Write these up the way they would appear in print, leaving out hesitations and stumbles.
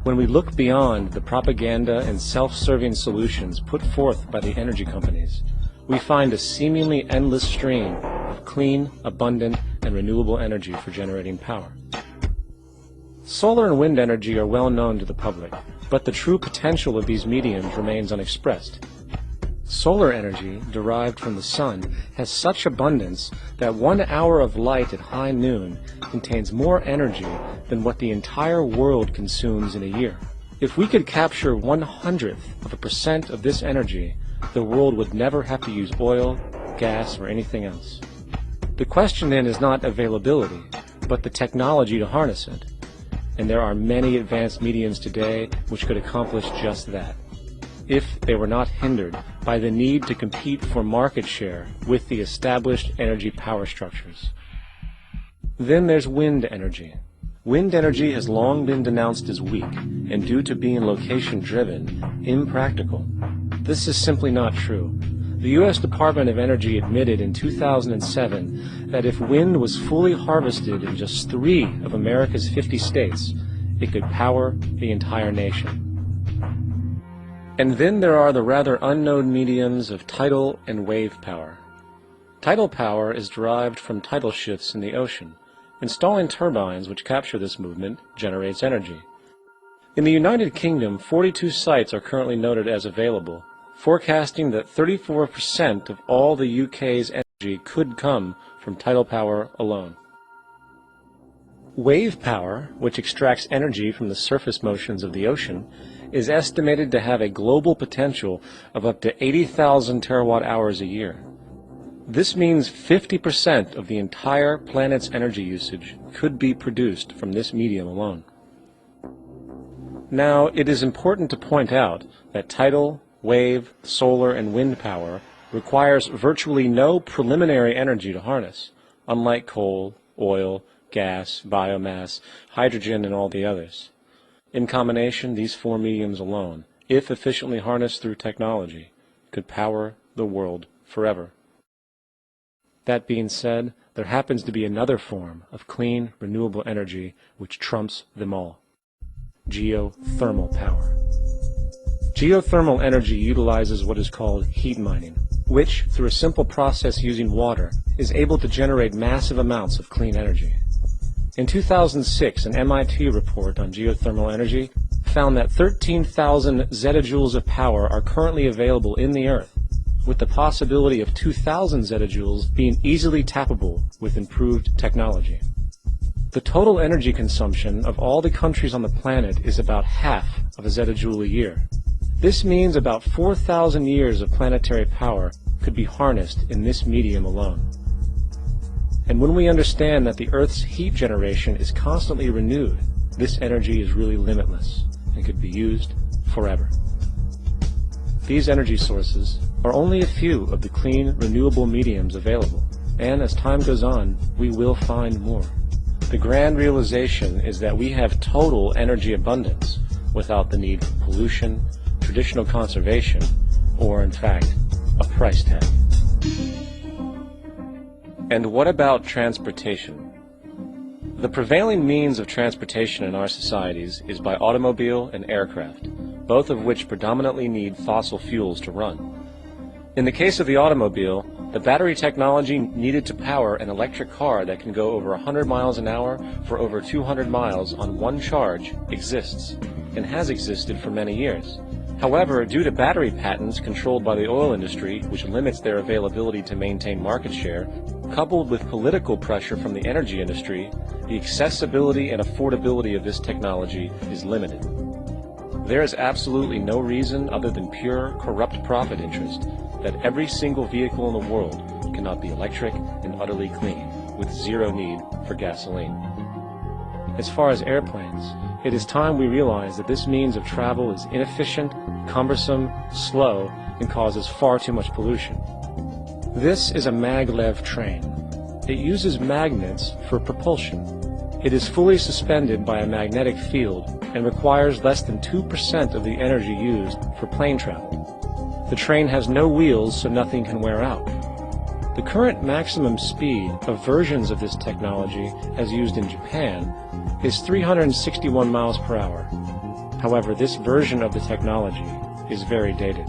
When we look beyond the propaganda and self-serving solutions put forth by the energy companies, we find a seemingly endless stream of clean, abundant, and renewable energy for generating power. Solar and wind energy are well known to the public, but the true potential of these mediums remains unexpressed. Solar energy, derived from the sun, has such abundance that 1 hour of light at high noon contains more energy than what the entire world consumes in a year. If we could capture 1/100% of this energy, the world would never have to use oil, gas, or anything else. The question then is not availability, but the technology to harness it. And there are many advanced mediums today which could accomplish just that, if they were not hindered by the need to compete for market share with the established energy power structures. Then there's wind energy. Wind energy has long been denounced as weak, and due to being location-driven, impractical. This is simply not true. The U.S. Department of Energy admitted in 2007 that if wind was fully harvested in just 3 of America's 50 states, it could power the entire nation. And then there are the rather unknown mediums of tidal and wave power. Tidal power is derived from tidal shifts in the ocean. Installing turbines which capture this movement generates energy. In the United Kingdom, 42 sites are currently noted as available, forecasting that 34% of all the UK's energy could come from tidal power alone. Wave power, which extracts energy from the surface motions of the ocean, is estimated to have a global potential of up to 80,000 terawatt-hours a year. This means 50% of the entire planet's energy usage could be produced from this medium alone. Now, it is important to point out that tidal, wave, solar, and wind power requires virtually no preliminary energy to harness, unlike coal, oil, gas, biomass, hydrogen, and all the others. In combination, these 4 mediums alone, if efficiently harnessed through technology, could power the world forever. That being said, there happens to be another form of clean, renewable energy which trumps them all: geothermal power. Geothermal energy utilizes what is called heat mining, which, through a simple process using water, is able to generate massive amounts of clean energy. In 2006, an MIT report on geothermal energy found that 13,000 zettajoules of power are currently available in the Earth, with the possibility of 2,000 zettajoules being easily tappable with improved technology. The total energy consumption of all the countries on the planet is about half of a zettajoule a year. This means about 4,000 years of planetary power could be harnessed in this medium alone. And when we understand that the Earth's heat generation is constantly renewed, this energy is really limitless and could be used forever. These energy sources are only a few of the clean, renewable mediums available, and as time goes on, we will find more. The grand realization is that we have total energy abundance without the need for pollution, traditional conservation, or, in fact, a price tag. And what about transportation? The prevailing means of transportation in our societies is by automobile and aircraft, both of which predominantly need fossil fuels to run. In the case of the automobile, the battery technology needed to power an electric car that can go over 100 miles an hour for over 200 miles on one charge exists, and has existed for many years. However, due to battery patents controlled by the oil industry, which limits their availability to maintain market share, coupled with political pressure from the energy industry, the accessibility and affordability of this technology is limited. There is absolutely no reason other than pure, corrupt profit interest that every single vehicle in the world cannot be electric and utterly clean, with zero need for gasoline. As far as airplanes, it is time we realize that this means of travel is inefficient, cumbersome, slow, and causes far too much pollution. This is a maglev train. It uses magnets for propulsion. It is fully suspended by a magnetic field and requires less than 2% of the energy used for plane travel. The train has no wheels, so nothing can wear out. The current maximum speed of versions of this technology, as used in Japan, is 361 miles per hour. However, this version of the technology is very dated.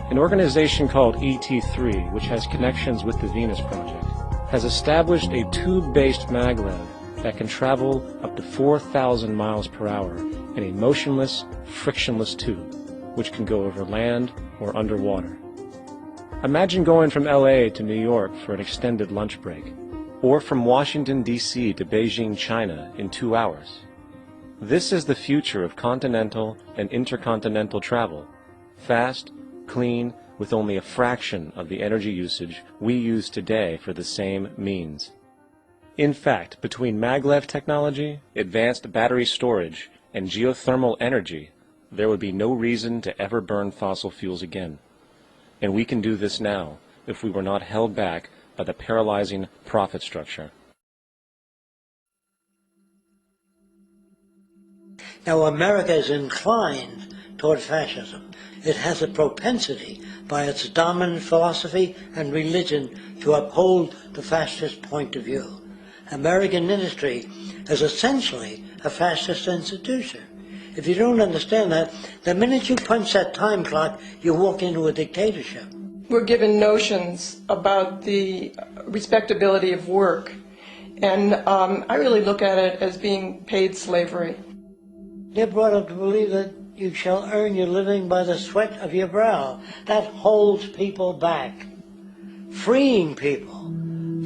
An organization called ET3, which has connections with the Venus Project, has established a tube-based maglev that can travel up to 4,000 miles per hour in a motionless, frictionless tube, which can go over land or underwater. Imagine going from LA to New York for an extended lunch break, or from Washington, D.C. to Beijing, China in 2 hours. This is the future of continental and intercontinental travel, fast, clean, with only a fraction of the energy usage we use today for the same means. In fact, between maglev technology, advanced battery storage, and geothermal energy, there would be no reason to ever burn fossil fuels again. And we can do this now if we were not held back by the paralyzing profit structure. Now, America is inclined toward fascism. It has a propensity by its dominant philosophy and religion to uphold the fascist point of view. American industry is essentially a fascist institution. If you don't understand that, the minute you punch that time clock, you walk into a dictatorship. We're given notions about the respectability of work, and I really look at it as being paid slavery. They're brought up to believe that you shall earn your living by the sweat of your brow. That holds people back, freeing people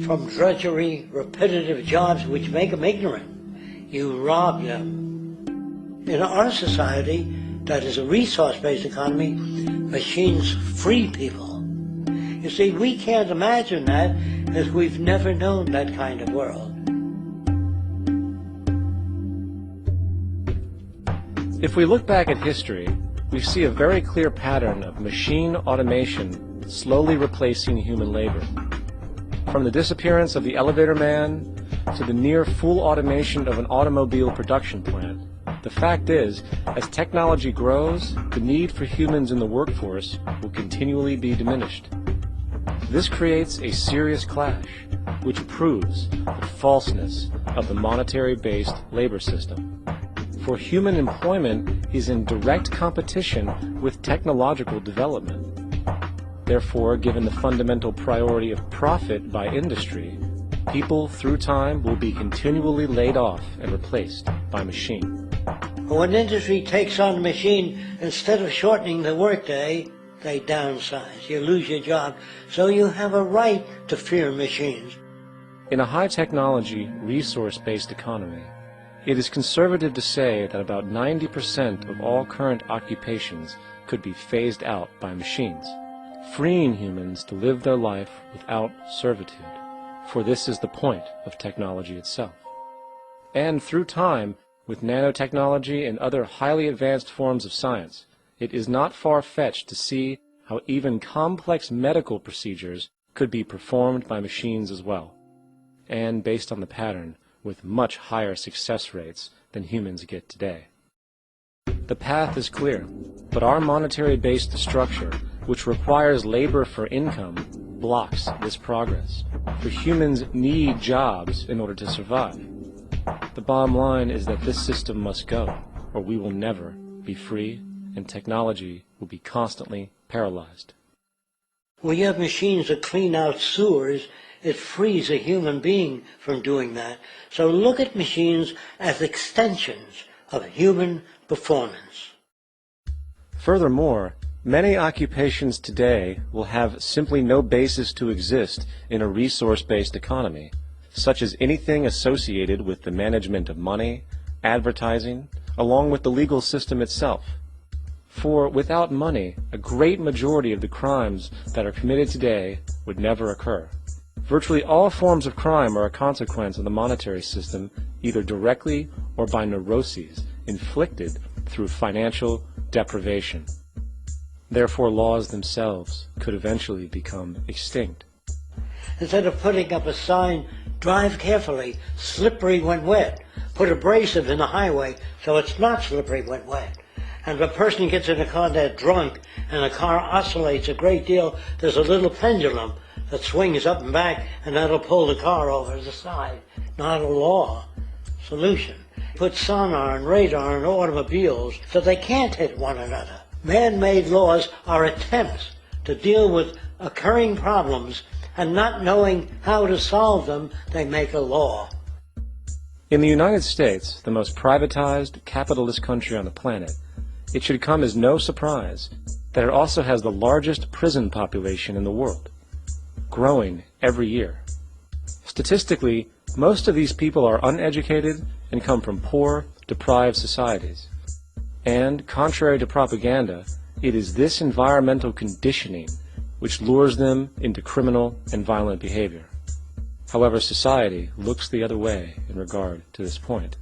from drudgery, repetitive jobs which make them ignorant. You rob them. In our society, that is a resource-based economy, machines free people. You see, we can't imagine that because we've never known that kind of world. If we look back at history, we see a very clear pattern of machine automation slowly replacing human labor. From the disappearance of the elevator man to the near full automation of an automobile production plant, the fact is, as technology grows, the need for humans in the workforce will continually be diminished. This creates a serious clash, which proves the falseness of the monetary-based labor system. For human employment is in direct competition with technological development. Therefore, given the fundamental priority of profit by industry, people through time will be continually laid off and replaced by machine. When industry takes on a machine, instead of shortening the workday, they downsize. You lose your job, so you have a right to fear machines. In a high-technology, resource-based economy, it is conservative to say that about 90% of all current occupations could be phased out by machines, freeing humans to live their life without servitude, for this is the point of technology itself. And through time, with nanotechnology and other highly advanced forms of science, it is not far-fetched to see how even complex medical procedures could be performed by machines as well, and based on the pattern, with much higher success rates than humans get today. The path is clear, but our monetary-based structure, which requires labor for income, blocks this progress. For humans need jobs in order to survive. The bottom line is that this system must go, or we will never be free, and technology will be constantly paralyzed. When you have machines that clean out sewers, it frees a human being from doing that. So look at machines as extensions of human performance. Furthermore, many occupations today will have simply no basis to exist in a resource-based economy, such as anything associated with the management of money, advertising, along with the legal system itself. For without money, a great majority of the crimes that are committed today would never occur. Virtually all forms of crime are a consequence of the monetary system, either directly or by neuroses inflicted through financial deprivation. Therefore, laws themselves could eventually become extinct. Instead of putting up a sign, drive carefully, slippery when wet, put abrasive in the highway so it's not slippery when wet. And if a person gets in a car that's drunk and the car oscillates a great deal, there's a little pendulum that swings up and back, and that'll pull the car over to the side. Not a law solution. put sonar and radar in automobiles so they can't hit one another. Man-made laws are attempts to deal with occurring problems, and not knowing how to solve them, they make a law. In the United States, the most privatized, capitalist country on the planet, it should come as no surprise that it also has the largest prison population in the world, growing every year. Statistically, most of these people are uneducated and come from poor, deprived societies. And, contrary to propaganda, it is this environmental conditioning which lures them into criminal and violent behavior. However, society looks the other way in regard to this point.